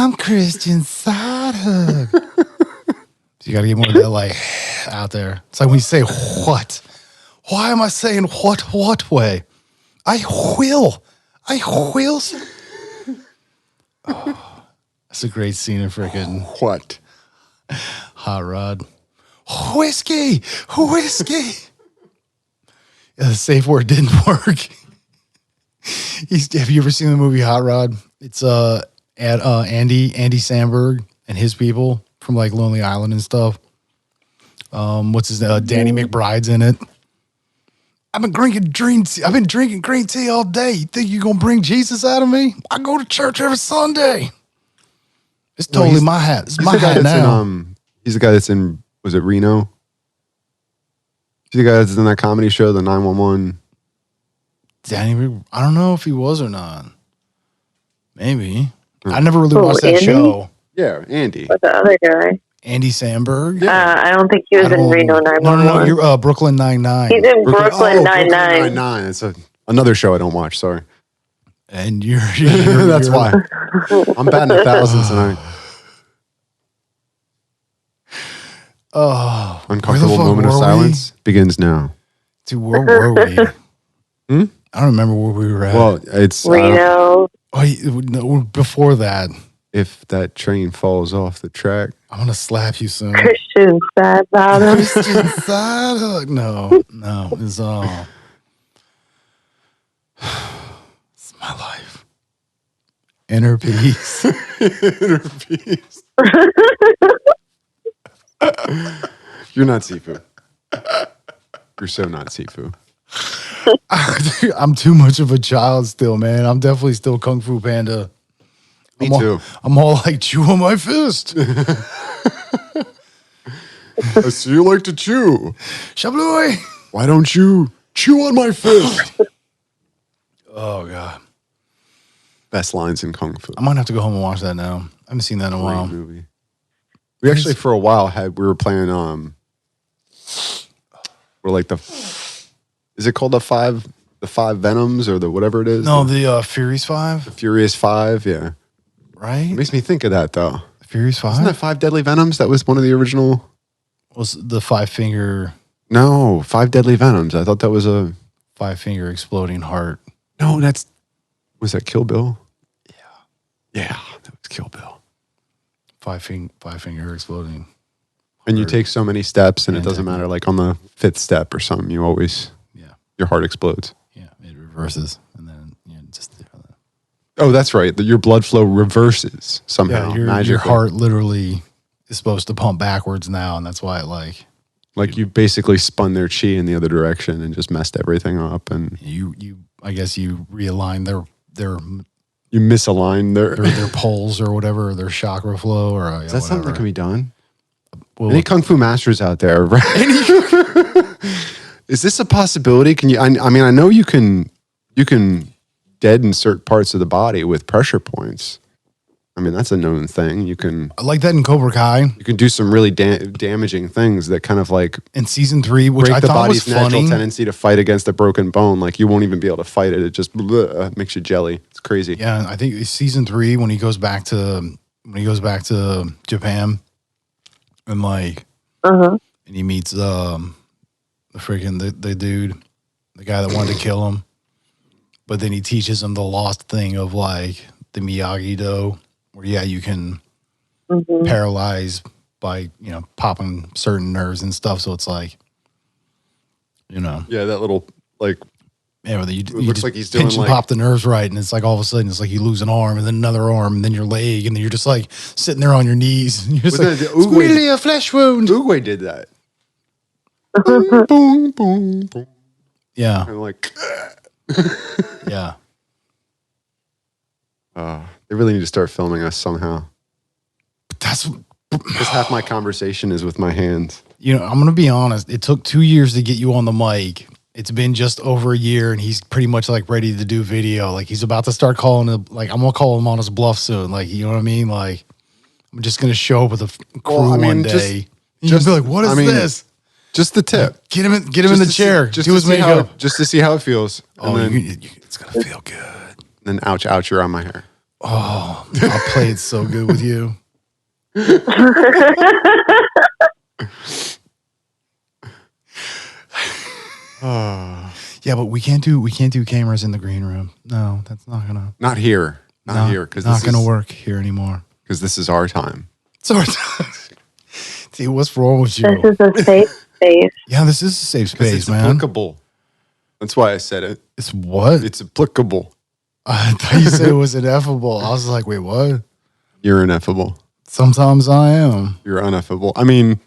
you got to get more of that like out there. It's like when you say what. Why am I saying what way? I will. Oh, that's a great scene in freaking What? Hot Rod. Whiskey. Yeah, the safe word didn't work. Have you ever seen the movie Hot Rod? It's Andy Samberg and his people from like Lonely Island and stuff. What's his name? Danny McBride's in it. I've been drinking green tea all day. You think you're gonna bring Jesus out of me? I go to church every Sunday. It's totally my hat. It's my hat now. He's the guy that's in, was it Reno? He's the guy that's in that comedy show, the 911. Danny, I don't know if he was or not. Maybe. I never really watched that Andy? show. Yeah, Andy. What's the other guy? Andy Samberg? I don't think he was in Reno 911. No, you're Brooklyn Nine-Nine. He's in Brooklyn Nine-Nine. Nine-Nine. It's another show I don't watch, sorry. And you're That's why. I'm batting 1,000 tonight. Oh. Uncomfortable moment of silence begins now. Dude, where were we? I don't remember where we were at. Well, it's... Reno. No, before that. If that train falls off the track. I'm going to slap you soon. Christian Side Bottom. Christian Side Hug. No. It's it's my life. Inner peace. Inner peace. You're not Sifu. You're so not Sifu. I'm too much of a child still, man. I'm definitely still Kung Fu Panda. Me too. I'm all like, chew on my fist. I see you like to chew. Shabloy. Why don't you chew on my fist? Oh, God. Best lines in Kung Fu. I might have to go home and watch that now. I haven't seen that in a Great while. movie. We actually, for a while, we were playing, we're like is it called the five Venoms or the whatever it is? No, the Furious 5. The Furious 5, yeah. Right? It makes me think of that, though. Furious 5? Isn't that 5 Deadly Venoms? That was one of the original... Was the 5-finger... No, 5 Deadly Venoms. I thought that was a... 5-finger exploding heart. No, that's... Was that Kill Bill? Yeah, that was Kill Bill. Five-finger exploding. And you take so many steps, and it doesn't Fantastic. matter. Like on the 5th step or something, you always... Yeah. Your heart explodes. Yeah, it reverses. And then, just... Oh, that's right. Your blood flow reverses somehow. Yeah, your heart literally is supposed to pump backwards now, and that's why it like you basically spun their chi in the other direction and just messed everything up. And you I guess you realign their you misaligned their poles or whatever, their chakra flow or Is that something that can be done? Well, Any Kung Fu masters out there? Right? Is this a possibility? Can you? I mean, I know you can dead insert parts of the body with pressure points. I mean, that's a known thing. You can I like that in Cobra Kai. You can do some really damaging things that kind of like in season 3, which break I the thought was body's natural funny. tendency to fight against a broken bone. Like you won't even be able to fight it. It just makes you jelly. It's crazy. Yeah, I think it's season 3 when he goes back to Japan and like and he meets the dude, the guy that wanted to kill him. But then he teaches him the lost thing of like the Miyagi-Do, where you can paralyze by popping certain nerves and stuff. So it's like, Yeah, that little like. Yeah, you looks just like he's doing pinch and pop the nerves right, and it's like all of a sudden it's like you lose an arm and then another arm and then your leg, and then you're just like sitting there on your knees. And you're just like, squealy, a flesh wound. Uguay did that. boom, boom, boom, boom. Yeah, And like. yeah. They really need to start filming us somehow. That's Because half my conversation is with my hands. I'm gonna be honest. It took 2 years to get you on the mic. It's been just over a year, and he's pretty much like ready to do video. Like he's about to start calling it. Like I'm gonna call him on his bluff soon. Like you know what I mean? Like I'm just gonna show up with a crew one day. Just be like, what is this? Just the tip. Get him in the chair. Do his makeup. Just to see how it feels. Oh, and then, it's gonna feel good. then ouch, you're on my hair. Oh, I'll play it so good with you. Yeah, but we can't do cameras in the green room. No, that's not gonna. Not here. Not here. Because not gonna work here anymore. Because this is our time. It's our time. See, what's wrong with you? This is a safe space. Yeah, this is a safe space, It's man. applicable. That's why I said it. It's what? It's applicable. I thought you said it was ineffable. I was like, wait, what? You're ineffable. Sometimes I am. You're uneffable. I mean,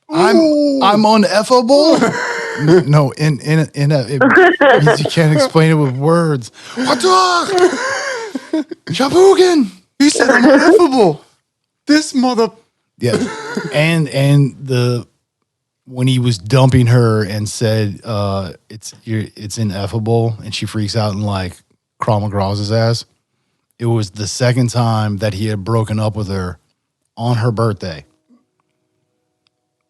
I'm uneffable. No, you can't explain it with words. What's wrong? Shabugan. you said I'm ineffable. This mother. Yeah, and when he was dumping her and said it's ineffable, and she freaks out and like Krav Magra's his ass. It was the second time that he had broken up with her on her birthday.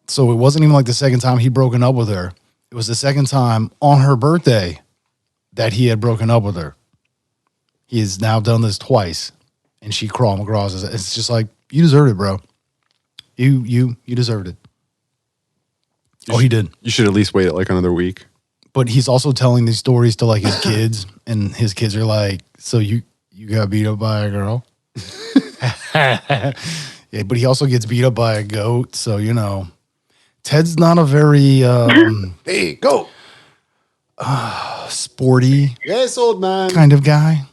So it wasn't even like the second time he'd broken up with her. It was the second time on her birthday that he had broken up with her. He has now done this twice, and she Krav Magra's his ass. It's just like, you deserved it, bro. You deserved it. He did. You should at least wait like another week. But he's also telling these stories to like his kids, and his kids are like, "So you got beat up by a girl?" Yeah, but he also gets beat up by a goat. So Ted's not a very Hey, go. Sporty Yes, old man. kind of guy.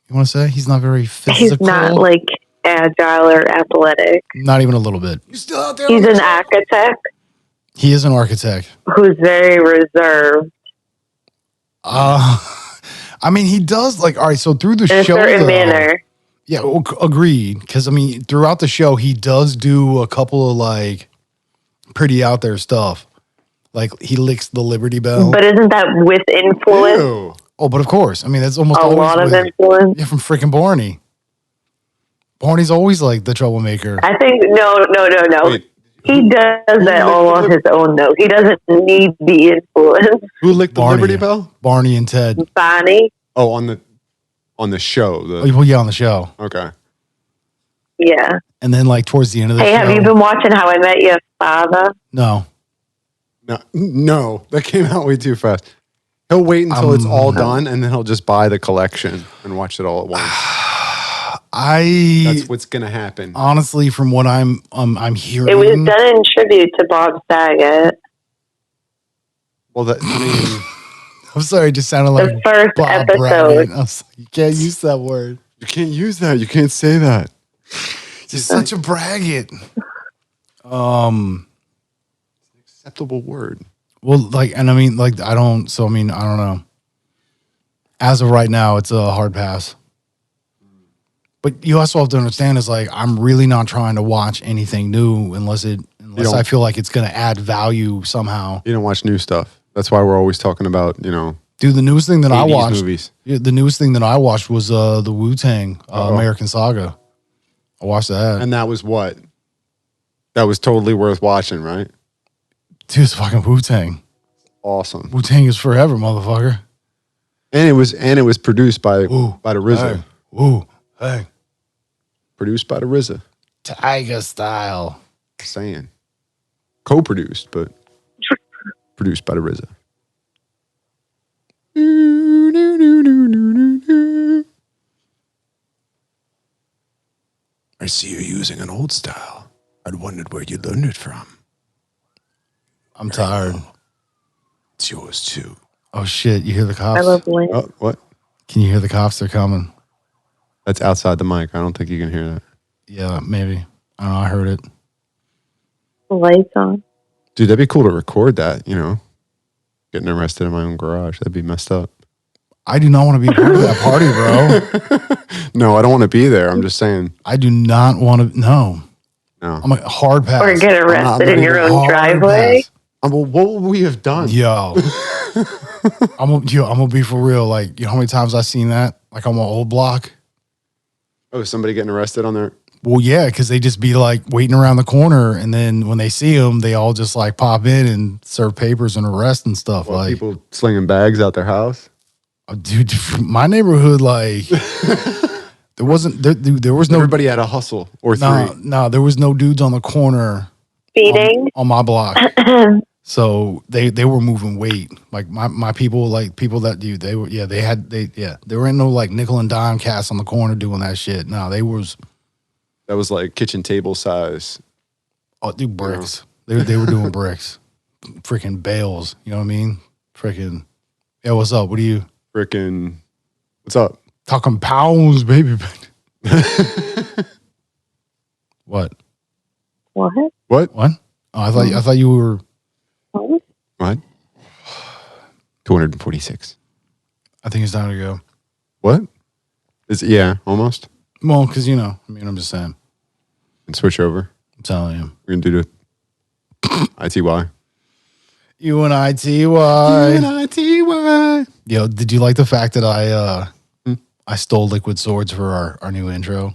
You want to say he's not very physical? He's not like agile or athletic. Not even a little bit. You still out there? He's an architect He is an architect. who's very reserved. I mean, he does like, all right, so through the In a show, certain though, manner. yeah, well, agreed. Because I mean, throughout the show, he does do a couple of like pretty out there stuff. Like he licks the Liberty Bell. But isn't that with influence? Ew. Oh, but of course, I mean that's almost A always lot of with, influence. yeah, from freaking Barney. Barney's always like the troublemaker. I think no. Wait, He does that licked all the on his own, though. He doesn't need the influence. who licked the Barney. Liberty Bell? Barney and Ted. Bonnie, Oh, on the show. Oh, well, yeah, on the show. Okay. yeah. And then like towards the end of the Hey, show. have you been watching How I Met Your Father? No. No, that came out way too fast. He'll wait until it's all done, and then he'll just buy the collection and watch it all at once. That's what's gonna happen. Honestly, from what I'm hearing, It was done in tribute to Bob Saget. Well, I mean, I'm sorry, it just sounded like The first Bob episode. Bradley. I was like, you can't use that word. you can't use that. You can't say that. You're such a braggart. Acceptable word. Well, like, and I mean, like, I don't know. As of right now, it's a hard pass. But you also have to understand is like, I'm really not trying to watch anything new unless I feel like it's going to add value somehow. You don't watch new stuff. That's why we're always talking about, Dude, the newest thing that I 80s watched, movies. the newest thing that I watched was the Wu-Tang American Saga. I watched that. And that was what? That was totally worth watching, right? Dude, it's fucking Wu-Tang. Awesome. Wu-Tang is forever, motherfucker. And it was produced by the RZA. Hey, woo, hey. Produced by the RZA. Tiger style. Saying. Co-produced, but produced by the RZA. I see you using an old style. I'd wondered where you learned it from. I'm tired. It's yours too. Oh shit! You hear the cops? I love Lynn. Oh, what? Can you hear the cops? They're coming. That's outside the mic. I don't think you can hear that. Yeah, maybe. I don't know. I heard it. Lights on. Dude, that'd be cool to record that, Getting arrested in my own garage. That'd be messed up. I do not want to be part of that party, bro. No, I don't want to be there. I'm just saying. I do not want to. No. No. I'm a hard pass. Or get arrested in your own Hard driveway. pass. Well, what would we have done? Yo. I'm gonna be for real. Like, you know how many times I've seen that? Like on my old block. Oh, somebody getting arrested on their... Well, yeah, because they just be like waiting around the corner, and then when they see them, they all just like pop in and serve papers and arrest and stuff. Well, like people slinging bags out their house. Dude, my neighborhood, like there wasn't there was no Everybody had a hustle or three. no, there was no dudes on the corner Feeding. on my block. So they were moving weight. Like my people, like people that do, they were they were in no like nickel and dime cast on the corner doing that shit. No, That was like kitchen table size. oh dude, bricks. They were doing bricks. Freaking bales, you know what I mean? Freaking yeah, what's up? What are you Frickin' what's up? talking pounds, baby? What? What? What? What? Oh, I thought you were. What? 246. I think it's time to go. What? Yeah, almost. Well, because I'm just saying. And switch over. I'm telling you. We're gonna do the ITY. UNITY. UNITY. Yo, did you like the fact that I stole Liquid Swords for our new intro?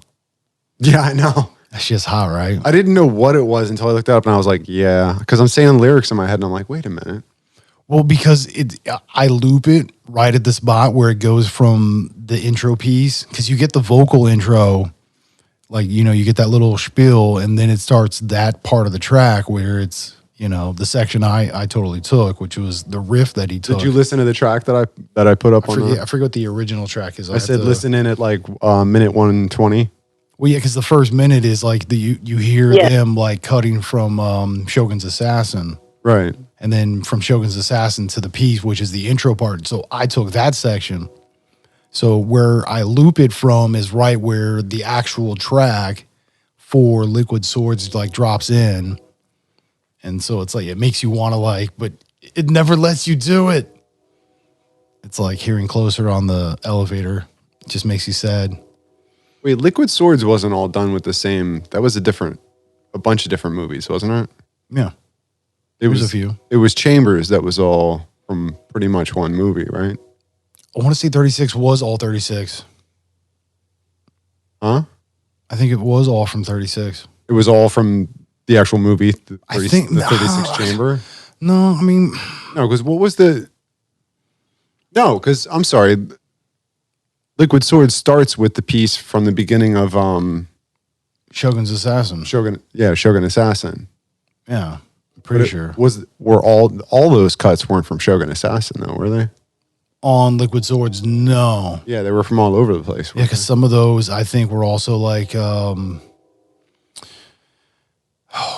Yeah, I know. That's just hot, right? I didn't know what it was until I looked it up and I was like, yeah. Because I'm saying lyrics in my head and I'm like, wait a minute. Well, because I loop it right at the spot where it goes from the intro piece. Because you get the vocal intro, like, you get that little spiel, and then it starts that part of the track where it's, the section I totally took, which was the riff that he took. Did you listen to the track that I put up on the... I forget what the original track is. I said listen in at like minute 120. Well, yeah, because the first minute is like you hear them like cutting from Shogun's Assassin. Right. And then from Shogun's Assassin to the piece, which is the intro part. So I took that section. So where I loop it from is right where the actual track for Liquid Swords like drops in. And so it's like, it makes you want to like, but it never lets you do it. It's like hearing closer on the elevator. It just makes you sad. Wait, Liquid Swords wasn't all done with the same. That was a bunch of different movies, wasn't it? Yeah. It There's was a few. It was Chambers that was all from pretty much one movie, right? I want to say 36 was all 36. Huh? I think it was all from 36. It was all from the actual movie, the I think- 36 Chamber. No, I mean, No, because what was the? No, because I'm sorry. Liquid Swords starts with the piece from the beginning of Shogun's Assassin. Shogun. Yeah, Shogun Assassin. Yeah, I'm pretty sure. Were all those cuts weren't from Shogun Assassin though, were they? On Liquid Swords, no. Yeah, they were from all over the place. Yeah, because some of those I think were also like, oh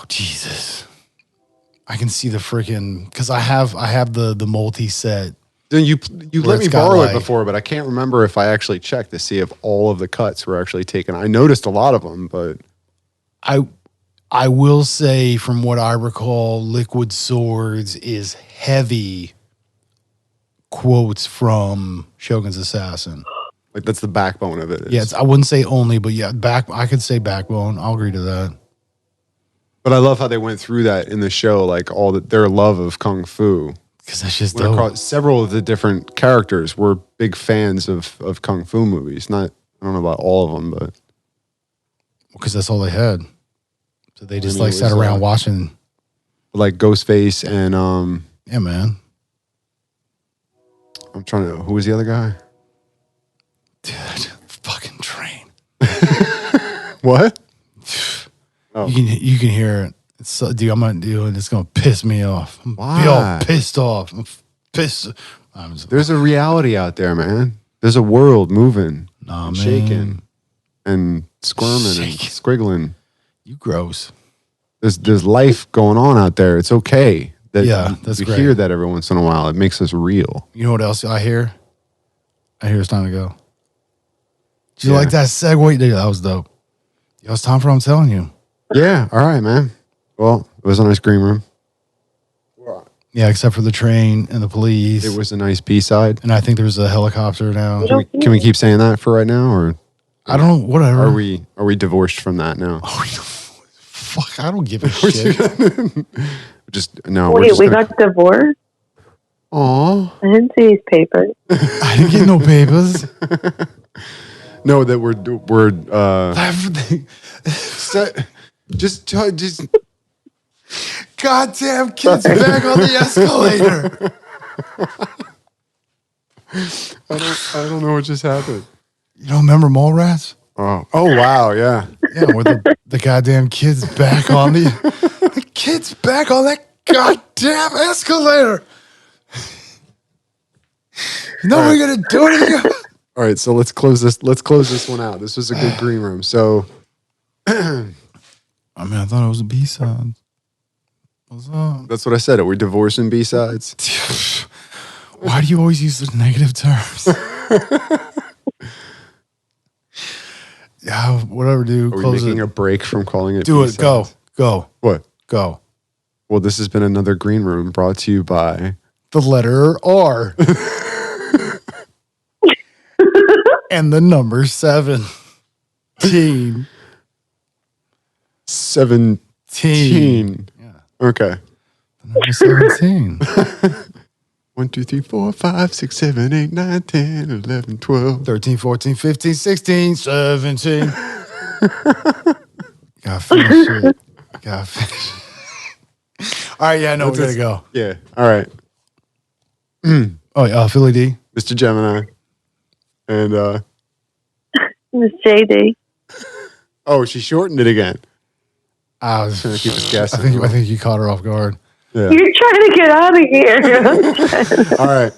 Jesus, I can see the freaking because I have the multi set. Then you Where let me it's got, borrow like- it before, but I can't remember if I actually checked to see if all of the cuts were actually taken. I noticed a lot of them, but I will say from what I recall, Liquid Swords is heavy quotes from Shogun's Assassin. like that's the backbone of it. Yeah, I wouldn't say only, but yeah, I could say backbone. I'll agree to that. But I love how they went through that in the show, like their love of kung fu. Because that's just Went dope. across, several of the different characters were big fans of kung fu movies. Not, I don't know about all of them, but Because that's all they had. So they just mean, like it sat was, around watching. like Ghostface and Yeah, man. I'm trying to. Who was the other guy? Dude, fucking train. What? Oh. You can hear it. It's so, dude, I'm gonna do it. It's gonna piss me off. I'm Why? be all pissed off. I'm pissed. I'm just, There's a reality out there, man. There's a world moving, nah, and man. shaking, and squirming and Shaking. squiggling. You gross. There's life going on out there. It's okay that Yeah, that's we great. hear that every once in a while. It makes us real. You know what else I hear? I hear it's time to go. Did you Yeah. like that segue? Dude, that was dope. Yo, it's time for I'm telling you. Yeah. All right, man. Well, it was a nice green room. Yeah, except for the train and the police. It was a nice B-side. And I think there's a helicopter now. Can we keep saying that for right now, or I don't know. Whatever. are we divorced from that now? Fuck, I don't give a shit. Just no. we're Wait, just we gonna, got divorced? Aw. I didn't see his papers. I didn't get no papers. No, that we're Everything. just Goddamn kids back on the escalator. I don't know what just happened. You don't remember Mallrats? Oh wow, yeah. Yeah, where the goddamn kids back on the kids back on that goddamn escalator. No, we're gonna do it again. All right, so let's close this one out. This was a good green room. So I mean, I thought it was a B-side. What's up? that's what I said. Are we divorcing B-sides? Why do you always use the negative terms? Yeah, whatever, dude. Are we Close making it. a break from calling it Do it. B-sides? Go. What? Go. Well, this has been another green room brought to you by The letter R. And the number 17. 17. Yeah. Okay. The number 17. 1, 2, 3, 4, 5, 6, 7, 8, 9, 10, 11, 12. 13, 14, 15, 16, 17. Gotta finish it. Gotta finish it. All right, yeah, no, we gotta go. Yeah. All right. Oh, yeah, Philly D. Mr. Gemini. And Miss JD. oh, she shortened it again. I was Trying to keep us guessing. I think you caught her off guard. Yeah. You're trying to get out of here. All right.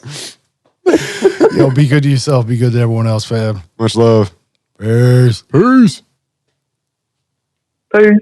Yo, be good to yourself. Be good to everyone else, fam. Much love. Peace. Peace. Peace.